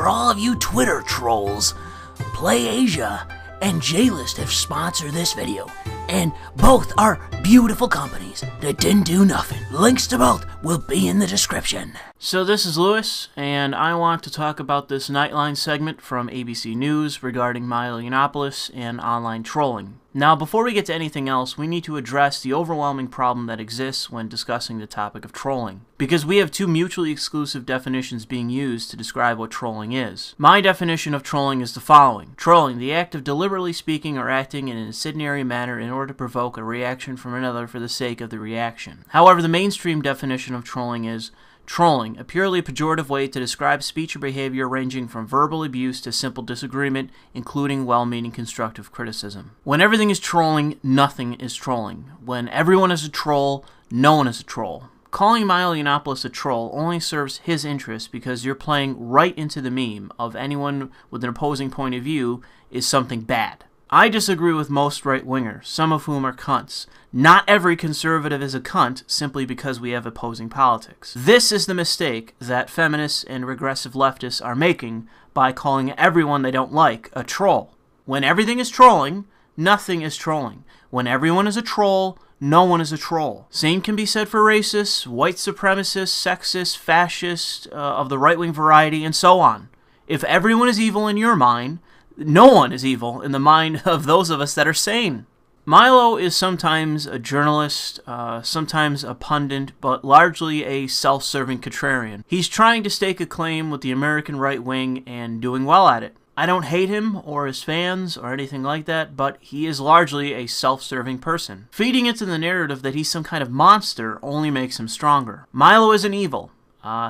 for all of you Twitter trolls. PlayAsia and JList have sponsored this video, and both are beautiful companies that didn't do nothing. Links to both will be in the description. So this is Louis, and I want to talk about this Nightline segment from ABC News regarding Milo Yiannopoulos and online trolling. Now, before we get to anything else, we need to address the overwhelming problem that exists when discussing the topic of trolling, because we have two mutually exclusive definitions being used to describe what trolling is. My definition of trolling is the following: trolling, the act of deliberately speaking or acting in an incendiary manner in order to provoke a reaction from another for the sake of the reaction. However, the mainstream definition of trolling is trolling, a purely pejorative way to describe speech or behavior ranging from verbal abuse to simple disagreement, including well-meaning constructive criticism. When everything is trolling, nothing is trolling. When everyone is a troll, no one is a troll. Calling Milo Yiannopoulos a troll only serves his interest because you're playing right into the meme of anyone with an opposing point of view is something bad. I disagree with most right-wingers, some of whom are cunts. Not every conservative is a cunt simply because we have opposing politics. This is the mistake that feminists and regressive leftists are making by calling everyone they don't like a troll. When everything is trolling, nothing is trolling. When everyone is a troll, no one is a troll. Same can be said for racists, white supremacists, sexists, fascists, of the right-wing variety, and so on. If everyone is evil in your mind, no one is evil in the mind of those of us that are sane. Milo is sometimes a journalist, sometimes a pundit, but largely a self-serving contrarian. He's trying to stake a claim with the American right wing and doing well at it. I don't hate him or his fans or anything like that, but he is largely a self-serving person. Feeding into the narrative that he's some kind of monster only makes him stronger. Milo isn't evil.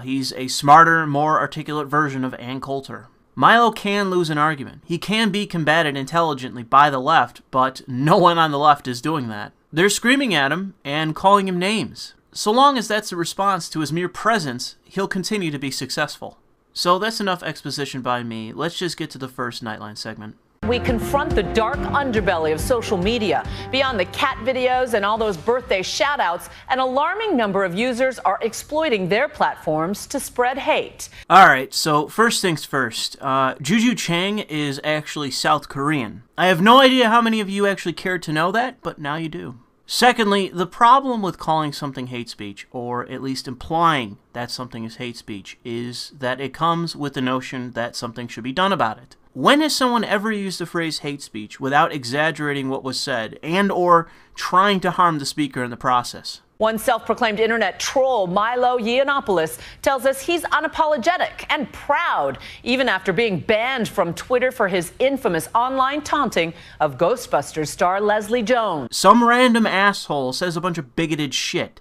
He's a smarter, more articulate version of Ann Coulter. Milo can lose an argument. He can be combated intelligently by the left, but no one on the left is doing that. They're screaming at him and calling him names. So long as that's a response to his mere presence, he'll continue to be successful. So that's enough exposition by me. Let's just get to the first Nightline segment. We confront the dark underbelly of social media. Beyond the cat videos and all those birthday shout-outs, an alarming number of users are exploiting their platforms to spread hate. Alright, so first things first. Juju Chang is actually South Korean. I have no idea how many of you actually cared to know that, but now you do. Secondly, the problem with calling something hate speech, or at least implying that something is hate speech, is that it comes with the notion that something should be done about it. When has someone ever used the phrase hate speech without exaggerating what was said and or trying to harm the speaker in the process? One self-proclaimed internet troll, Milo Yiannopoulos, tells us he's unapologetic and proud, even after being banned from Twitter for his infamous online taunting of Ghostbusters star Leslie Jones. Some random asshole says a bunch of bigoted shit,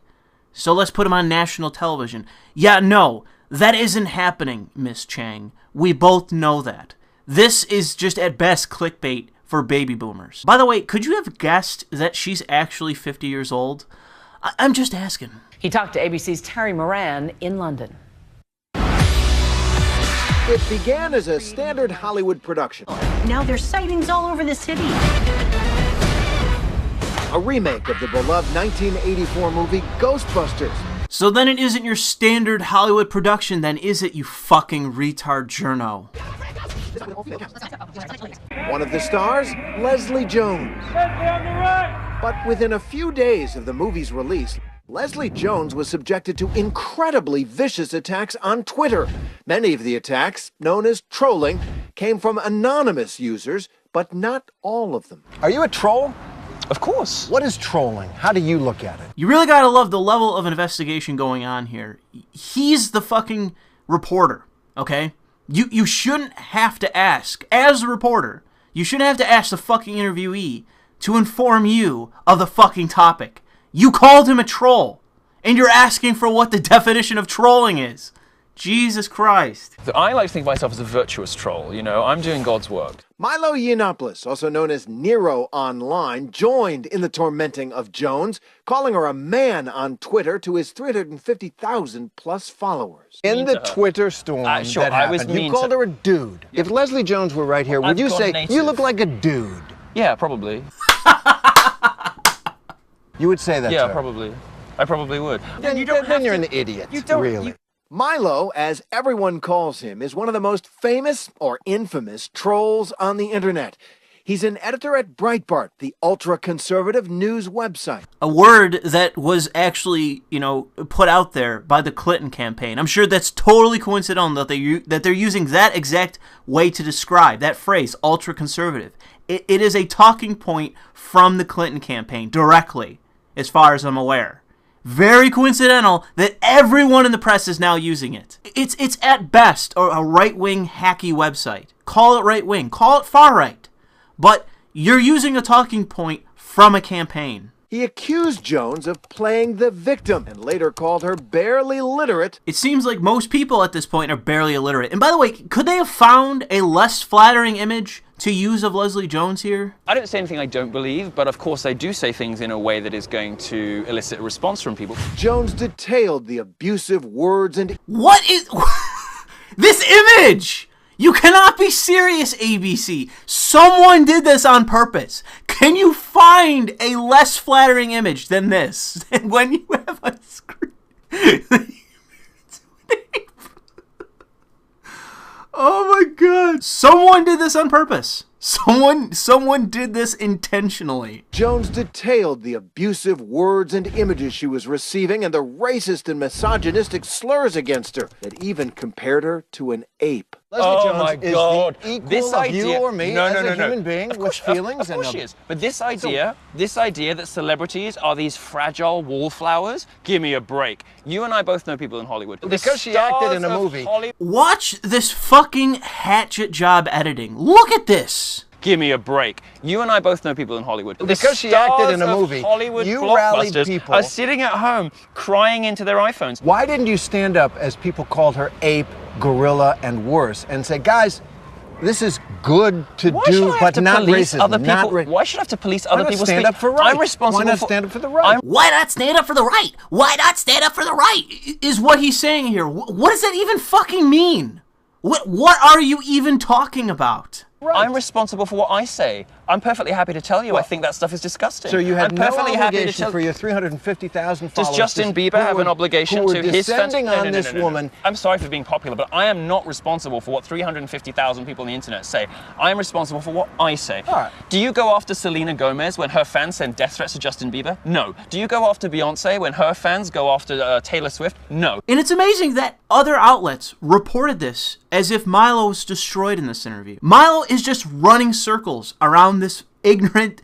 so let's put him on national television. Yeah, no, that isn't happening, Miss Chang. We both know that. This is just at best clickbait for baby boomers. By the way, could you have guessed that she's actually 50 years old? I'm just asking. He talked to ABC's Terry Moran in London. It began as a standard Hollywood production. Now there's sightings all over the city. A remake of the beloved 1984 movie Ghostbusters. So then it isn't your standard Hollywood production, then is it, you fucking retard journo? One of the stars, Leslie Jones. But within a few days of the movie's release, Leslie Jones was subjected to incredibly vicious attacks on Twitter. Many of the attacks, known as trolling, came from anonymous users, but not all of them. Are you a troll? Of course. What is trolling? How do you look at it? You really gotta love the level of investigation going on here. He's the fucking reporter, okay? You shouldn't have to ask, as a reporter, you shouldn't have to ask the fucking interviewee to inform you of the fucking topic. You called him a troll, and you're asking for what the definition of trolling is. Jesus Christ. I like to think of myself as a virtuous troll, you know, I'm doing God's work. Milo Yiannopoulos, also known as Nero online, joined in the tormenting of Jones, calling her a man on Twitter to his 350,000 plus followers. In the Twitter storm sure, that happened, I was mean you called to... her a dude. Yeah. If Leslie Jones were right here, would you say, native. you look like a dude? Yeah, probably. You would say that Yeah, to her. probably. I probably would. Then you're an idiot, really. Milo, as everyone calls him, is one of the most famous or infamous trolls on the internet. He's an editor at Breitbart, the ultra-conservative news website. A word that was actually, put out there by the Clinton campaign. I'm sure that's totally coincidental that they're using that exact way to describe that phrase, ultra-conservative. It is a talking point from the Clinton campaign directly, as far as I'm aware. Very coincidental that everyone in the press is now using it. It's at best a right-wing hacky website. Call it right-wing, call it far-right. But you're using a talking point from a campaign. He accused Jones of playing the victim and later called her barely literate. It seems like most people at this point are barely illiterate. And by the way, could they have found a less flattering image to use of Leslie Jones here? I don't say anything I don't believe, but of course I do say things in a way that is going to elicit a response from people. Jones detailed the abusive words and... What is... this image? You cannot be serious, ABC. Someone did this on purpose. Can you find a less flattering image than this? And when you have a screen... Oh my God. Someone did this on purpose. Someone did this intentionally. Jones detailed the abusive words and images she was receiving and the racist and misogynistic slurs against her that even compared her to an ape. Leslie Jones my God. is the equal This of idea, you or me no, as no, no, a no. human being with feelings. Of course she is. But this idea that celebrities are these fragile wallflowers, give me a break. You and I both know people in Hollywood. Because she acted in a movie. Watch this fucking hatchet job editing. Look at this. Give me a break. You and I both know people in Hollywood. Because she acted in a movie, Hollywood you blockbusters rallied people. are sitting at home crying into their iPhones. Why didn't you stand up, as people called her, ape, gorilla, and worse, and say, guys, this is good to do, but not racism. Why should I have to police other people's speech? Stand up for right. I'm responsible. Why not stand up for the right? Why not stand up for the right? Why not stand up for the right? Is what he's saying here. What does that even fucking mean? What are you even talking about? Right. I'm responsible for what I say. I'm perfectly happy to tell you I think that stuff is disgusting. So you had no obligation obligation for your 350,000 followers. Does Justin Bieber have an obligation to his fans? On this woman. I'm sorry for being popular, but I am not responsible for what 350,000 people on the internet say. I am responsible for what I say. Right. Do you go after Selena Gomez when her fans send death threats to Justin Bieber? No. Do you go after Beyonce when her fans go after Taylor Swift? No. And it's amazing that other outlets reported this as if Milo was destroyed in this interview. Milo is just running circles around this ignorant,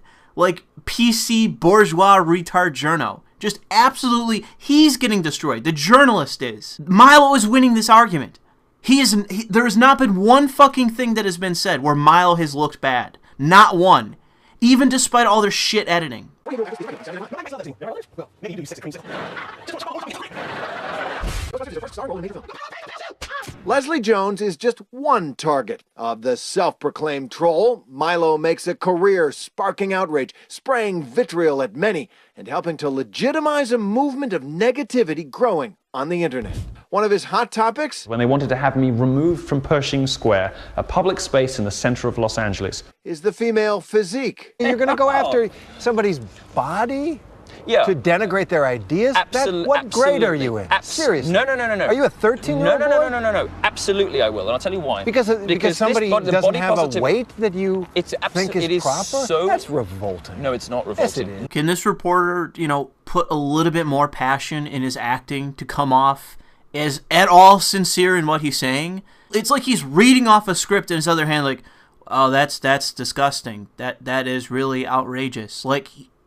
PC bourgeois retard journo. Just absolutely, he's getting destroyed. The journalist is. Milo is winning this argument. There has not been one fucking thing that has been said where Milo has looked bad. Not one. Even despite all their shit editing. Leslie Jones is just one target of the self-proclaimed troll. Milo makes a career sparking outrage, spraying vitriol at many, and helping to legitimize a movement of negativity growing on the internet. One of his hot topics? When they wanted to have me removed from Pershing Square, a public space in the center of Los Angeles. Is the female physique. You're going to go after somebody's body? Yeah. To denigrate their ideas? What grade are you in? Seriously? No. Are you a 13-year-old No. Absolutely I will, and I'll tell you why. Because somebody doesn't have a weight that you think is proper? So, that's revolting. No, it's not revolting. Yes, it is. Can this reporter, put a little bit more passion in his acting to come off as at all sincere in what he's saying? It's like he's reading off a script in his other hand, oh, that's disgusting. That is really outrageous.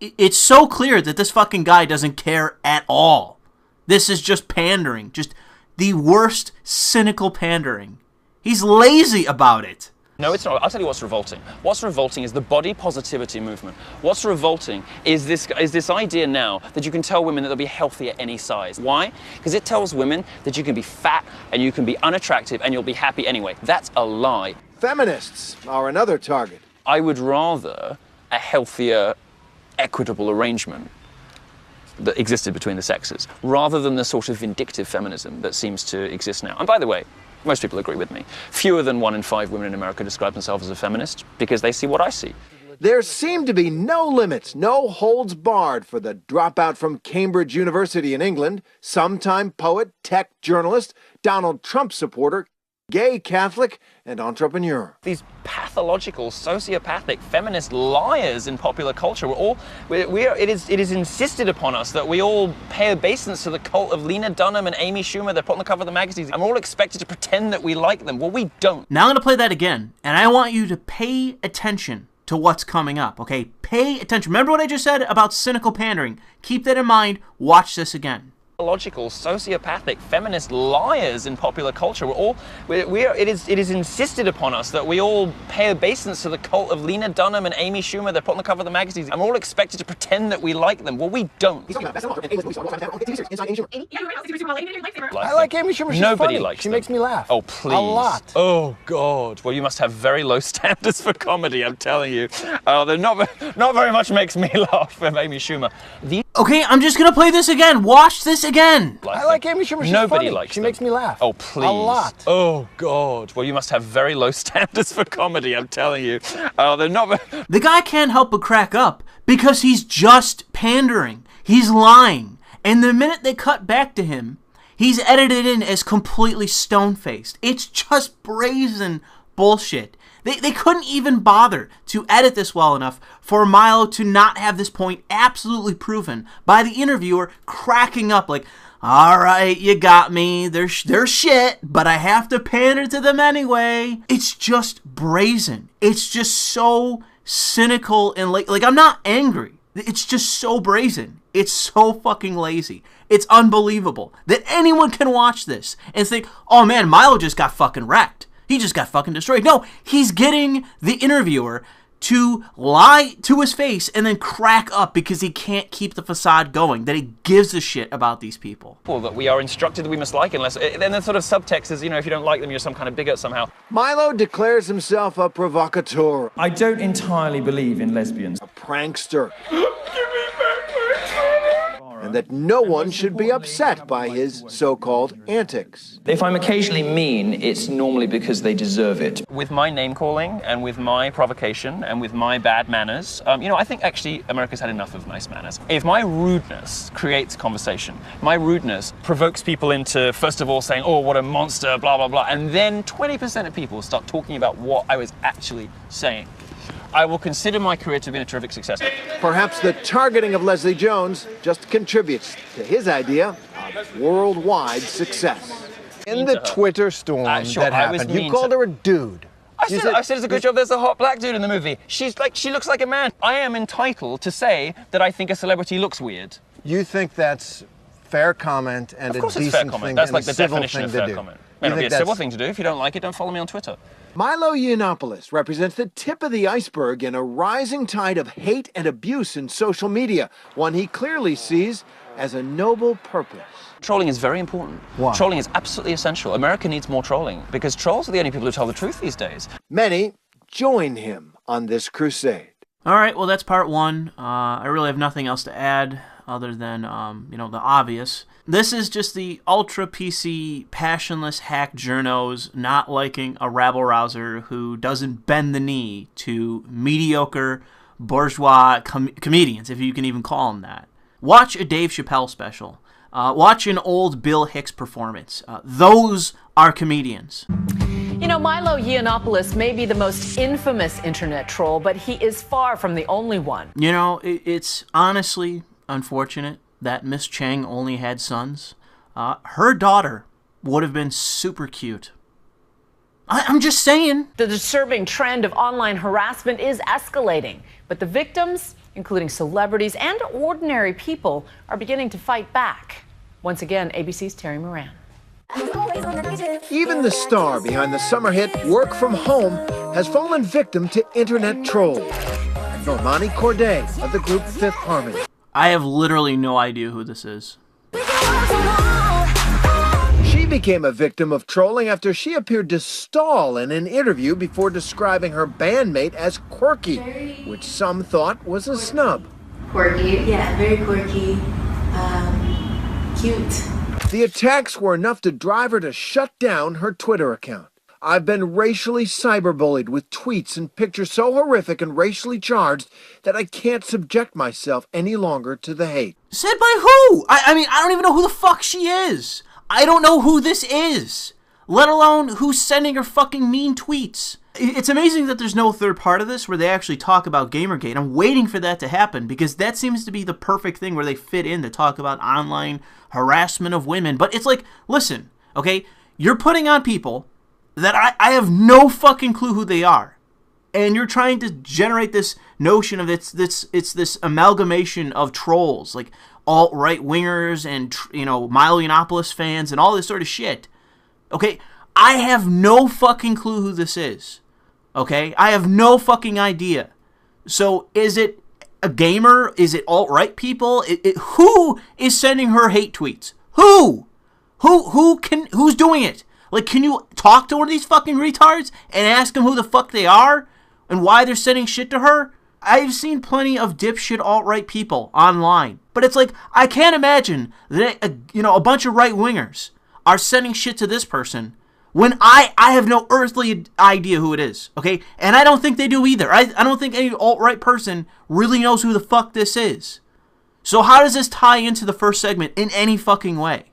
It's so clear that this fucking guy doesn't care at all. This is just pandering. Just the worst cynical pandering. He's lazy about it. No, it's not. I'll tell you what's revolting. What's revolting is the body positivity movement. What's revolting is this idea now that you can tell women that they'll be healthy at any size. Why? Because it tells women that you can be fat and you can be unattractive and you'll be happy anyway. That's a lie. Feminists are another target. I would rather a healthier, equitable arrangement that existed between the sexes, rather than the sort of vindictive feminism that seems to exist now. And by the way, most people agree with me. Fewer than 1 in 5 women in America describe themselves as a feminist because they see what I see. There seem to be no limits, no holds barred for the dropout from Cambridge University in England, sometime poet, tech journalist, Donald Trump supporter, gay Catholic, and entrepreneur. These pathological, sociopathic, feminist liars in popular culture. It is insisted upon us that we all pay obeisance to the cult of Lena Dunham and Amy Schumer. They're put on the cover of the magazines, and we're all expected to pretend that we like them. Well, we don't. Now I'm going to play that again, and I want you to pay attention to what's coming up, okay? Pay attention. Remember what I just said about cynical pandering? Keep that in mind. Watch this again. Pathological, sociopathic, feminist liars in popular culture. It is insisted upon us that we all pay obeisance to the cult of Lena Dunham and Amy Schumer. They're put on the cover of the magazines, and we're all expected to pretend that we like them. Well, we don't. I like Amy Schumer. She's Nobody funny. likes She them. makes me laugh. Oh, please. A lot. Oh, God. Well, you must have very low standards for comedy, I'm telling you. Not very much makes me laugh with Amy Schumer. Okay, I'm just going to play this again. Watch this again. I like Amy Schumer. She's Nobody funny. likes She them. makes me laugh. Oh, please. A lot. Oh, God. Well, you must have very low standards for comedy, I'm telling you. The guy can't help but crack up because he's just pandering. He's lying. And the minute they cut back to him, he's edited in as completely stone-faced. It's just brazen bullshit. They couldn't even bother to edit this well enough for Milo to not have this point absolutely proven by the interviewer cracking up like, all right, you got me. They're shit, but I have to pander to them anyway. It's just brazen. It's just so cynical and like I'm not angry. It's just so brazen. It's so fucking lazy. It's unbelievable that anyone can watch this and think, oh man, Milo just got fucking wrecked. He just got fucking destroyed. No, he's getting the interviewer to lie to his face and then crack up because he can't keep the facade going, that he gives a shit about these people. That we are instructed that we must like unless... Then the sort of subtext is, if you don't like them, you're some kind of bigot somehow. Milo declares himself a provocateur, I don't entirely believe in lesbians. a prankster, and that no one should be upset by his so-called antics. If I'm occasionally mean, it's normally because they deserve it. With my name-calling and with my provocation and with my bad manners, I think actually America's had enough of nice manners. If my rudeness creates conversation, my rudeness provokes people into, first of all, saying, oh, what a monster, blah, blah, blah, and then 20% of people start talking about what I was actually saying, I will consider my career to have been a terrific success. Perhaps the targeting of Leslie Jones just contributes to his idea of worldwide success. In the Twitter storm that happened, you called her a dude. I said it's a good job there's a hot black dude in the movie. She looks like a man. I am entitled to say that I think a celebrity looks weird. You think that's fair comment and a decent thing, and That's like a the civil definition of thing to fair do? comment. It'll be a civil thing to do. If you don't like it, don't follow me on Twitter. Milo Yiannopoulos represents the tip of the iceberg in a rising tide of hate and abuse in social media, one he clearly sees as a noble purpose. Trolling is very important. Why? Trolling is absolutely essential. America needs more trolling because trolls are the only people who tell the truth these days. Many join him on this crusade. All right, well, that's part one. I really have nothing else to add other than, the obvious. This is just the ultra PC, passionless hack journos not liking a rabble-rouser who doesn't bend the knee to mediocre bourgeois comedians, if you can even call them that. Watch a Dave Chappelle special. Watch an old Bill Hicks performance. Those are comedians. Milo Yiannopoulos may be the most infamous internet troll, but he is far from the only one. It's honestly unfortunate that Miss Chang only had sons. Her daughter would have been super cute. I'm just saying. The disturbing trend of online harassment is escalating, but the victims, including celebrities and ordinary people, are beginning to fight back. Once again, ABC's Terry Moran. Even the star behind the summer hit Work From Home has fallen victim to internet trolls. Normani Corday of the group Fifth Harmony. I have literally no idea who this is. She became a victim of trolling after she appeared to stall in an interview before describing her bandmate as quirky, which some thought was a snub. Quirky, yeah, very quirky, cute. The attacks were enough to drive her to shut down her Twitter account. I've been racially cyberbullied with tweets and pictures so horrific and racially charged that I can't subject myself any longer to the hate. Said by who? I mean, I don't even know who the fuck she is. I don't know who this is, let alone who's sending her fucking mean tweets. It's amazing that there's no third part of this where they actually talk about Gamergate. I'm waiting for that to happen because that seems to be the perfect thing where they fit in to talk about online harassment of women. But it's like, listen, okay, you're putting on people that I have no fucking clue who they are. And you're trying to generate this notion of it's this amalgamation of trolls, like alt-right wingers and, you know, Milo Yiannopoulos fans and all this sort of shit. Okay, I have no fucking clue who this is. Okay, I have no fucking idea. So is it a gamer? Is it alt-right people? Who is sending her hate tweets? Who's doing it? Like, can you talk to one of these fucking retards and ask them who the fuck they are and why they're sending shit to her? I've seen plenty of dipshit alt-right people online, but it's like, I can't imagine that, a bunch of right-wingers are sending shit to this person when I have no earthly idea who it is, okay? And I don't think they do either. I don't think any alt-right person really knows who the fuck this is. So how does this tie into the first segment in any fucking way?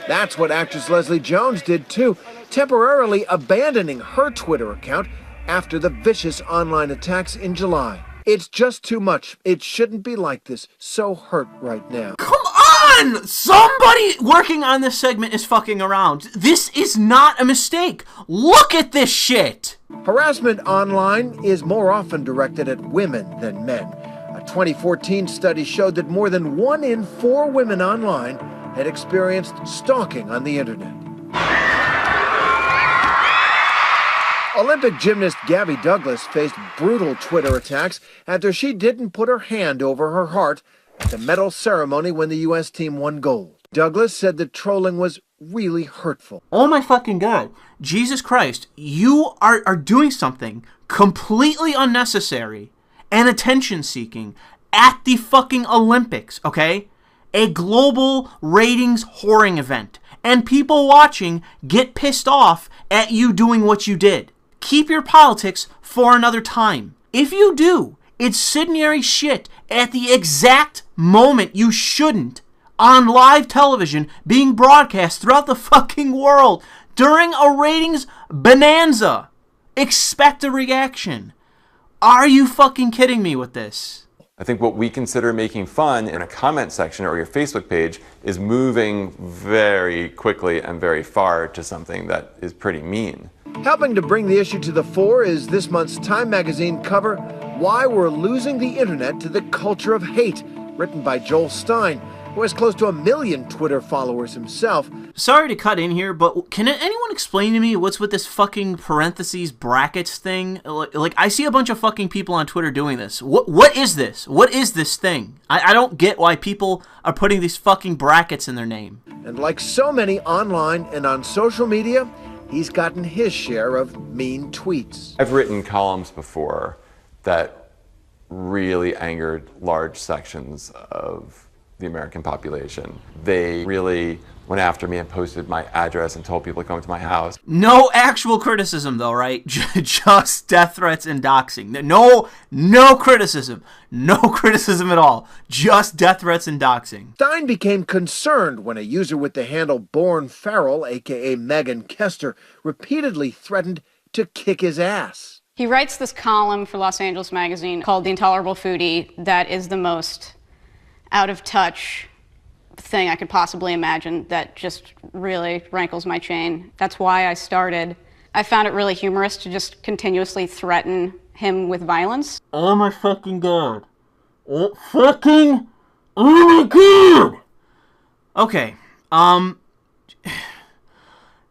That's what actress Leslie Jones did too, temporarily abandoning her Twitter account after the vicious online attacks in July. It's just too much. It shouldn't be like this. So hurt right now. Come on! Somebody working on this segment is fucking around. This is not a mistake. Look at this shit! Harassment online is more often directed at women than men. A 2014 study showed that more than 1 in 4 women online had experienced stalking on the internet. Olympic gymnast Gabby Douglas faced brutal Twitter attacks after she didn't put her hand over her heart at the medal ceremony when the U.S. team won gold. Douglas said that trolling was really hurtful. Oh my fucking God. Jesus Christ, you are doing something completely unnecessary and attention-seeking at the fucking Olympics, okay? A global ratings whoring event. And people watching get pissed off at you doing what you did. Keep your politics for another time. If you do incendiary shit at the exact moment you shouldn't on live television being broadcast throughout the fucking world during a ratings bonanza, expect a reaction. Are you fucking kidding me with this? I think what we consider making fun in a comment section or your Facebook page is moving very quickly and very far to something that is pretty mean. Helping to bring the issue to the fore is this month's Time magazine cover, Why We're Losing the Internet to the Culture of Hate, written by Joel Stein, who has close to 1 million Twitter followers himself. Sorry to cut in here, but can anyone explain to me what's with this fucking parentheses brackets thing? Like, I see a bunch of fucking people on Twitter doing this. What is this? What is this thing? I don't get why people are putting these fucking brackets in their name. And like so many online and on social media, he's gotten his share of mean tweets. I've written columns before that really angered large sections of the American population. They really went after me and posted my address and told people to come to my house. No actual criticism though, right? Just death threats and doxing. No criticism. No criticism at all. Just death threats and doxing. Stein became concerned when a user with the handle Born Feral, aka Megan Kester, repeatedly threatened to kick his ass. He writes this column for Los Angeles magazine called The Intolerable Foodie that is the most out of touch thing I could possibly imagine, that just really rankles my chain. That's why I started. I found it really humorous to just continuously threaten him with violence. Oh my fucking God. Oh my God! Okay,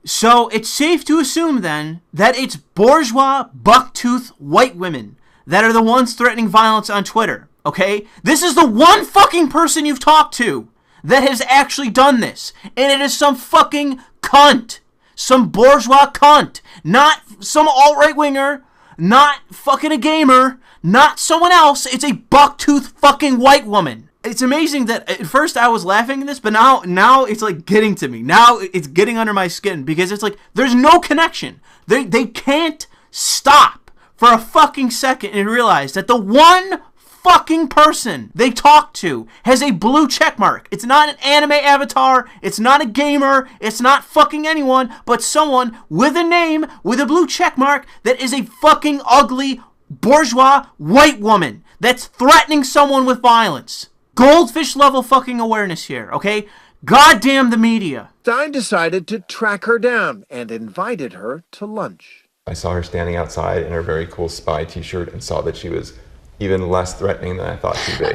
so it's safe to assume then that it's bourgeois, bucktooth white women that are the ones threatening violence on Twitter. Okay? This is the one fucking person you've talked to that has actually done this. And it is some fucking cunt. Some bourgeois cunt. Not some alt-right winger. Not fucking a gamer. Not someone else. It's a bucktooth fucking white woman. It's amazing that at first I was laughing at this, but now it's like getting to me. Now it's getting under my skin because it's like there's no connection. They can't stop for a fucking second and realize that the one fucking person they talk to has a blue check mark. It's not an anime avatar. It's not a gamer. It's not fucking anyone, but someone with a name with a blue check mark that is a fucking ugly bourgeois white woman that's threatening someone with violence. Goldfish level fucking awareness here, okay? Goddamn the media. Stein decided to track her down and invited her to lunch. I saw her standing outside in her very cool spy t-shirt and saw that she was even less threatening than I thought she'd be.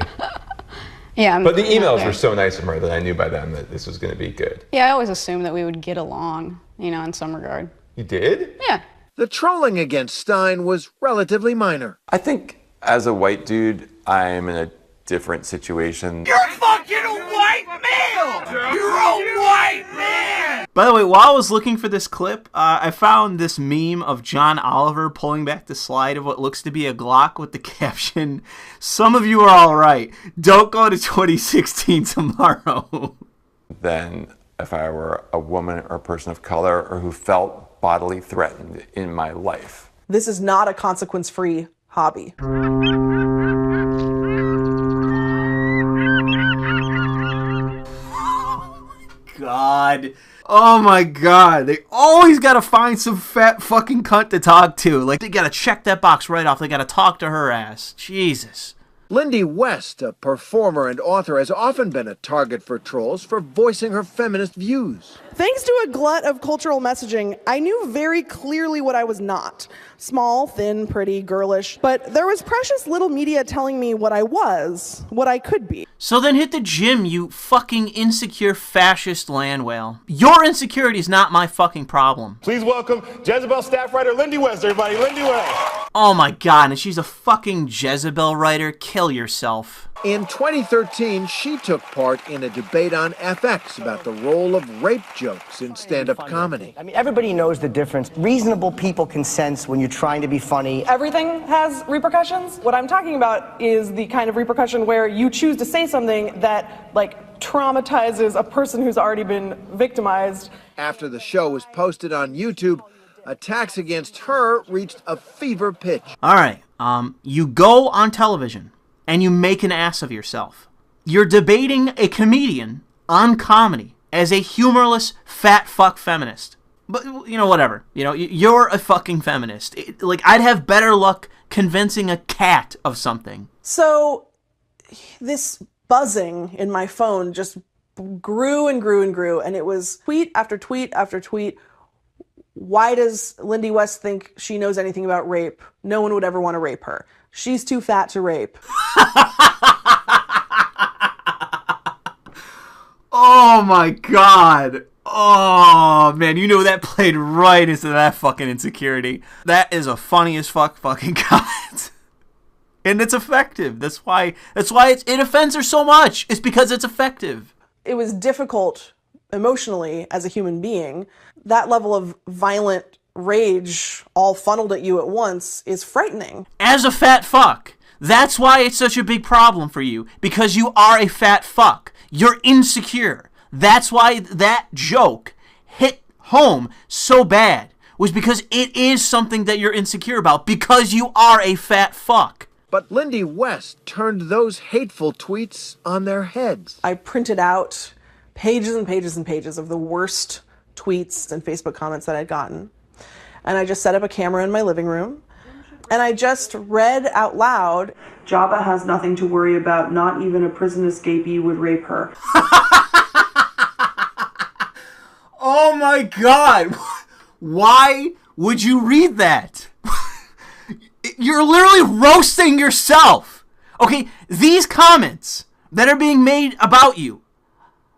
Yeah. But the emails were so nice from her that I knew by then that this was going to be good. Yeah, I always assumed that we would get along, you know, in some regard. You did? Yeah. The trolling against Stein was relatively minor. I think as a white dude, I'm in a different situation. You're fucking a white male! You're a white man! By the way, while I was looking for this clip, I found this meme of John Oliver pulling back the slide of what looks to be a Glock with the caption, "Some of you are alright. Don't go to 2016 tomorrow." Than if I were a woman or a person of color or who felt bodily threatened in my life. This is not a consequence-free hobby. God. Oh my God. They always gotta find some fat fucking cunt to talk to. Like, they gotta check that box right off. They gotta talk to her ass. Jesus. Lindy West, a performer and author, has often been a target for trolls for voicing her feminist views. Thanks to a glut of cultural messaging, I knew very clearly what I was not. Small, thin, pretty, girlish. But there was precious little media telling me what I was, what I could be. So then hit the gym, you fucking insecure fascist land whale. Your insecurity is not my fucking problem. Please welcome Jezebel staff writer Lindy West, everybody. Lindy West. Oh my God, and she's a fucking Jezebel writer. Kill yourself. In 2013, she took part in a debate on FX about the role of rape jokes in stand-up comedy. I mean, everybody knows the difference. Reasonable people can sense when you're trying to be funny. Everything has repercussions. What I'm talking about is the kind of repercussion where you choose to say something that, like, traumatizes a person who's already been victimized. After the show was posted on YouTube, attacks against her reached a fever pitch. All right, you go on television and you make an ass of yourself. You're debating a comedian on comedy as a humorless fat fuck feminist. But, you know, whatever. You know, you're a fucking feminist. Like, I'd have better luck convincing a cat of something. So, this buzzing in my phone just grew and grew and grew, and it was tweet after tweet after tweet. Why does Lindy West think she knows anything about rape? No one would ever want to rape her. She's too fat to rape. Oh my God. Oh man, you know that played right into that fucking insecurity. That is a funny as fuck fucking comment. And it's effective. That's why it offends her so much. It's because it's effective. It was difficult emotionally as a human being. That level of violent rage all funneled at you at once is frightening. As a fat fuck. That's why it's such a big problem for you. Because you are a fat fuck. You're insecure. That's why that joke hit home so bad. Was because it is something that you're insecure about. Because you are a fat fuck. But Lindy West turned those hateful tweets on their heads. I printed out pages and pages and pages of the worst tweets and Facebook comments that I'd gotten. And I just set up a camera in my living room. And I just read out loud, Jabba has nothing to worry about. Not even a prison escapee would rape her. Oh my God. Why would you read that? You're literally roasting yourself. Okay, these comments that are being made about you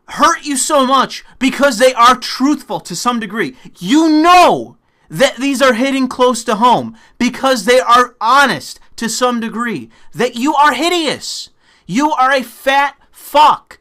hurt you so much because they are truthful to some degree. You know that these are hitting close to home because they are honest to some degree. That you are hideous. You are a fat fuck.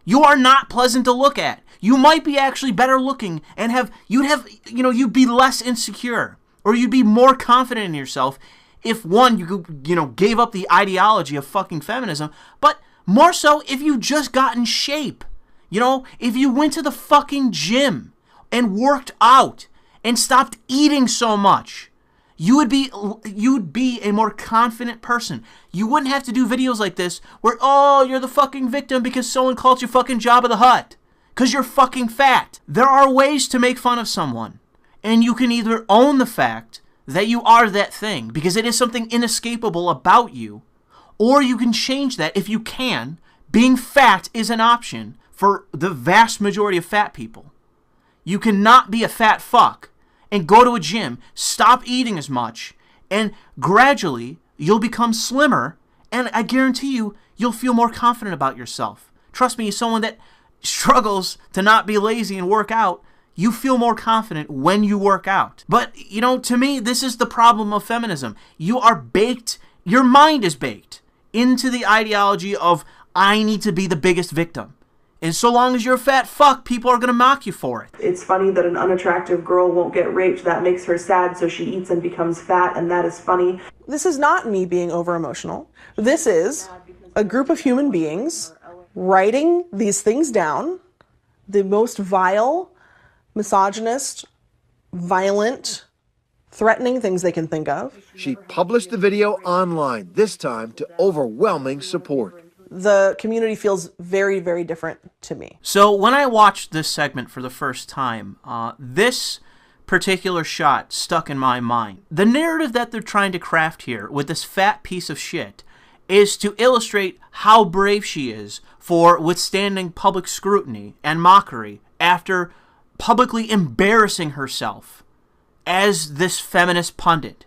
You are not pleasant to look at. You might be actually better looking and you'd be less insecure, or you'd be more confident in yourself if, one, you gave up the ideology of fucking feminism, but More so if you just got in shape. You know, if you went to the fucking gym and worked out and stopped eating so much, you would be a more confident person. You wouldn't have to do videos like this where, oh, you're the fucking victim because someone called you fucking Jabba the Hutt because you're fucking fat. There are ways to make fun of someone, and you can either own the fact that you are that thing because it is something inescapable about you, or you can change that if you can. Being fat is an option for the vast majority of fat people. You cannot be a fat fuck and go to a gym, stop eating as much, and gradually you'll become slimmer, and I guarantee you, you'll feel more confident about yourself. Trust me, as someone that struggles to not be lazy and work out, you feel more confident when you work out. But, you know, to me, this is the problem of feminism. You are baked, your mind is baked into the ideology of, I need to be the biggest victim. And so long as you're a fat fuck, people are going to mock you for it. It's funny that an unattractive girl won't get raped. That makes her sad, so she eats and becomes fat, and that is funny. This is not me being over-emotional. This is a group of human beings writing these things down, the most vile, misogynist, violent, threatening things they can think of. She published the video online, this time to overwhelming support. The community feels very, very different to me. So when I watched this segment for the first time, this particular shot stuck in my mind. The narrative that they're trying to craft here with this fat piece of shit is to illustrate how brave she is for withstanding public scrutiny and mockery after publicly embarrassing herself as this feminist pundit.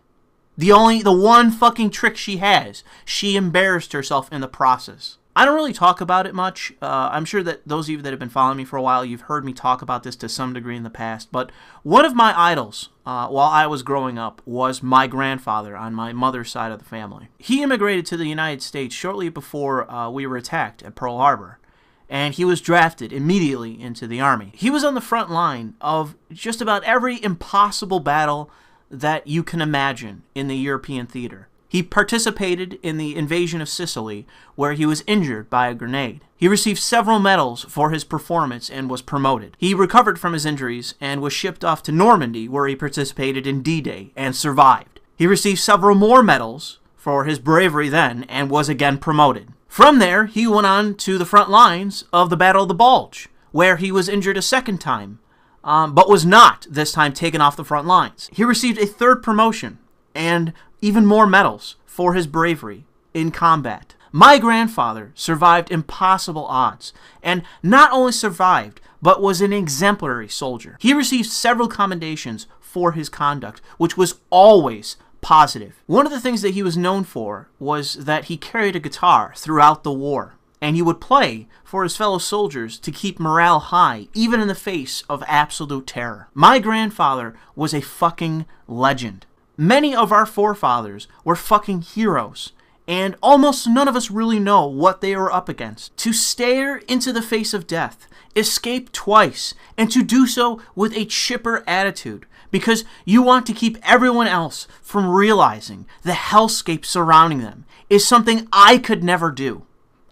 The one fucking trick she has, she embarrassed herself in the process. I don't really talk about it much. I'm sure that those of you that have been following me for a while, you've heard me talk about this to some degree in the past. But one of my idols while I was growing up was my grandfather on my mother's side of the family. He immigrated to the United States shortly before we were attacked at Pearl Harbor. And he was drafted immediately into the Army. He was on the front line of just about every impossible battle that you can imagine in the European theater. He participated in the invasion of Sicily, where he was injured by a grenade. He received several medals for his performance and was promoted. He recovered from his injuries and was shipped off to Normandy, where he participated in D-Day and survived. He received several more medals for his bravery then and was again promoted. From there, he went on to the front lines of the Battle of the Bulge, where he was injured a second time, but was not this time taken off the front lines. He received a third promotion and even more medals for his bravery in combat. My grandfather survived impossible odds, and not only survived, but was an exemplary soldier. He received several commendations for his conduct, which was always positive. One of the things that he was known for was that he carried a guitar throughout the war, and he would play for his fellow soldiers to keep morale high, even in the face of absolute terror. My grandfather was a fucking legend. Many of our forefathers were fucking heroes, and almost none of us really know what they were up against. To stare into the face of death, escape twice, and to do so with a chipper attitude, because you want to keep everyone else from realizing the hellscape surrounding them, is something I could never do.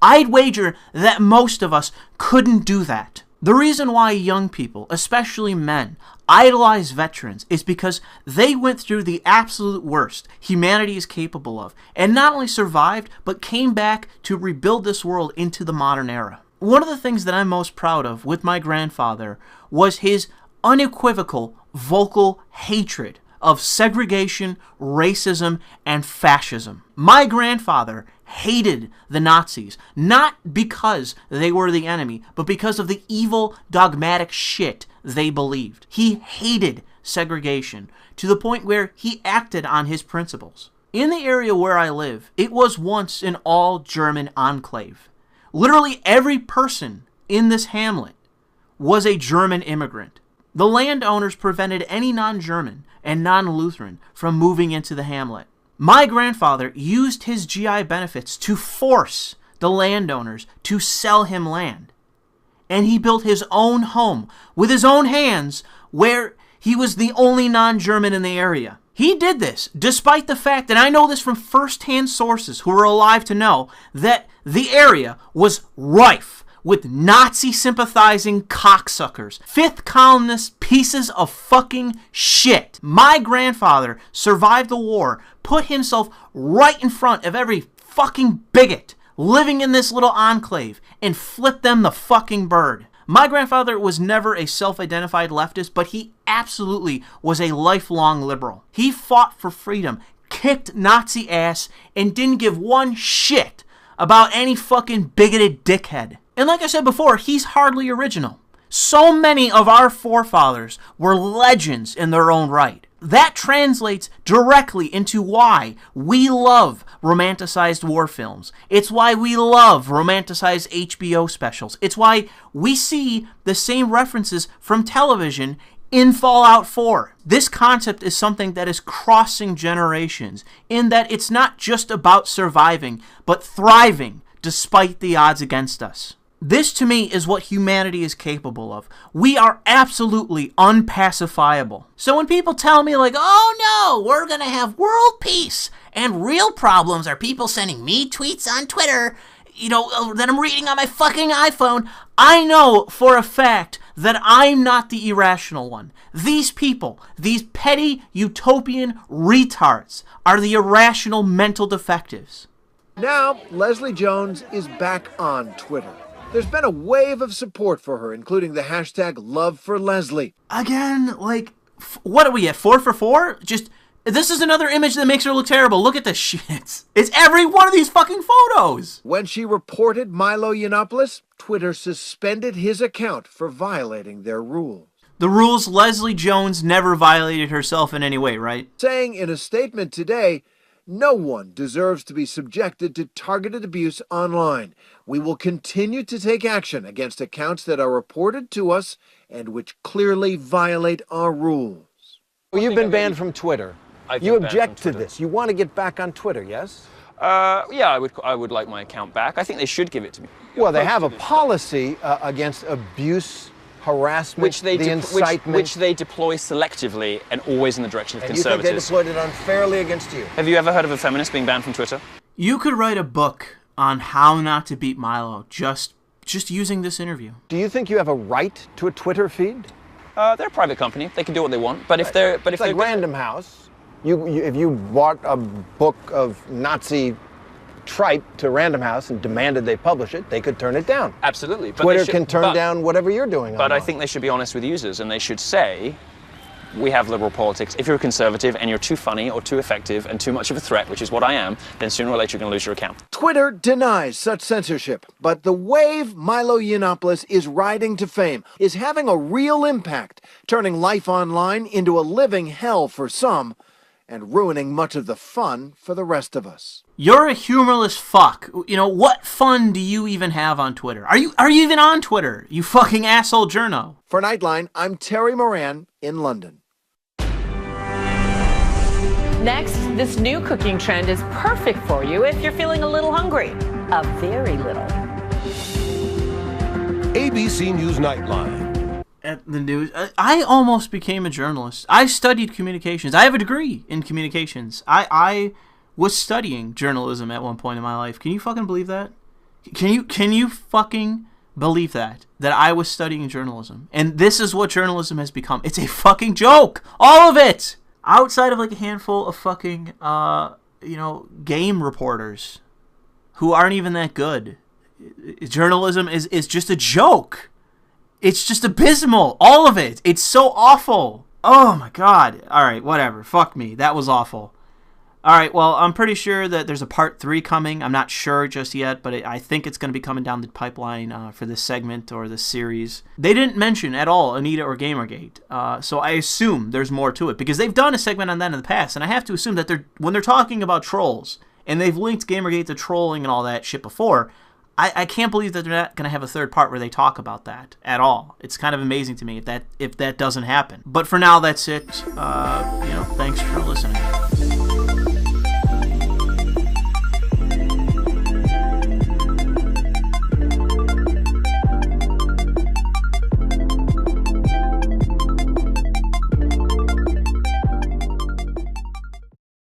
I'd wager that most of us couldn't do that. The reason why young people, especially men, idolize veterans is because they went through the absolute worst humanity is capable of, and not only survived, but came back to rebuild this world into the modern era. One of the things that I'm most proud of with my grandfather was his unequivocal vocal hatred of segregation, racism, and fascism. My grandfather hated the Nazis, not because they were the enemy, but because of the evil, dogmatic shit they believed. He hated segregation to the point where he acted on his principles. In the area where I live, it was once an all-German enclave. Literally every person in this hamlet was a German immigrant. The landowners prevented any non-German and non-Lutheran from moving into the hamlet. My grandfather used his GI benefits to force the landowners to sell him land. And he built his own home with his own hands where he was the only non-German in the area. He did this despite the fact, and I know this from first-hand sources who were alive to know, that the area was rife with Nazi-sympathizing cocksuckers, fifth columnist pieces of fucking shit. My grandfather survived the war, put himself right in front of every fucking bigot living in this little enclave, and flipped them the fucking bird. My grandfather was never a self-identified leftist, but he absolutely was a lifelong liberal. He fought for freedom, kicked Nazi ass, and didn't give one shit about any fucking bigoted dickhead. And like I said before, he's hardly original. So many of our forefathers were legends in their own right. That translates directly into why we love romanticized war films. It's why we love romanticized HBO specials. It's why we see the same references from television in Fallout 4. This concept is something that is crossing generations, in that it's not just about surviving, but thriving despite the odds against us. This, to me, is what humanity is capable of. We are absolutely unpacifiable. So when people tell me, like, oh no, we're gonna have world peace, and real problems are people sending me tweets on Twitter, that I'm reading on my fucking iPhone, I know for a fact that I'm not the irrational one. These people, these petty utopian retards, are the irrational mental defectives. Now, Leslie Jones is back on Twitter. There's been a wave of support for her, including the hashtag #LoveForLeslie. Again, like, what are we at, 4 for 4? This is another image that makes her look terrible. Look at this shit. It's every one of these fucking photos. When she reported Milo Yiannopoulos, Twitter suspended his account for violating their rules. The rules Leslie Jones never violated herself in any way, right? Saying in a statement today, no one deserves to be subjected to targeted abuse online. We will continue to take action against accounts that are reported to us and which clearly violate our rules. Well, you've been banned from Twitter. You object to this. You want to get back on Twitter, yes? Yeah, I would like my account back. I think they should give it to me. Well, they have a policy against abuse, harassment, incitement. Which they deploy selectively and always in the direction of and conservatives. You think they deployed it unfairly against you? Have you ever heard of a feminist being banned from Twitter? You could write a book on how not to beat Milo just using this interview. Do you think you have a right to a Twitter feed? They're a private company. They can do what they want. But if they're like Random House. If you bought a book of Nazi tripe to Random House and demanded they publish it, they could turn it down. Absolutely. But Twitter can turn down whatever you're doing But online. I think they should be honest with users, and they should say, we have liberal politics. If you're a conservative and you're too funny or too effective and too much of a threat, which is what I am, then sooner or later you're going to lose your account. Twitter denies such censorship, but the wave Milo Yiannopoulos is riding to fame is having a real impact, turning life online into a living hell for some and ruining much of the fun for the rest of us. You're a humorless fuck. What fun do you even have on Twitter? Are you even on Twitter, you fucking asshole journo? For Nightline, I'm Terry Moran in London. Next, this new cooking trend is perfect for you if you're feeling a little hungry. A very little. ABC News Nightline. At the news, I almost became a journalist. I studied communications. I have a degree in communications. I was studying journalism at one point in my life. Can you fucking believe that? Can you fucking believe that I was studying journalism? And this is what journalism has become. It's a fucking joke. All of it. Outside of like a handful of fucking game reporters who aren't even that good. Journalism is just a joke. It's just abysmal. All of it. It's so awful. Oh my god. Alright, whatever. Fuck me. That was awful. Alright, well, I'm pretty sure that there's a part 3 coming. I'm not sure just yet, but I think it's going to be coming down the pipeline for this segment or this series. They didn't mention at all Anita or Gamergate, so I assume there's more to it, because they've done a segment on that in the past, and I have to assume that when they're talking about trolls, and they've linked Gamergate to trolling and all that shit before, I can't believe that they're not going to have a third part where they talk about that at all. It's kind of amazing to me if that doesn't happen. But for now, that's it. Thanks for listening.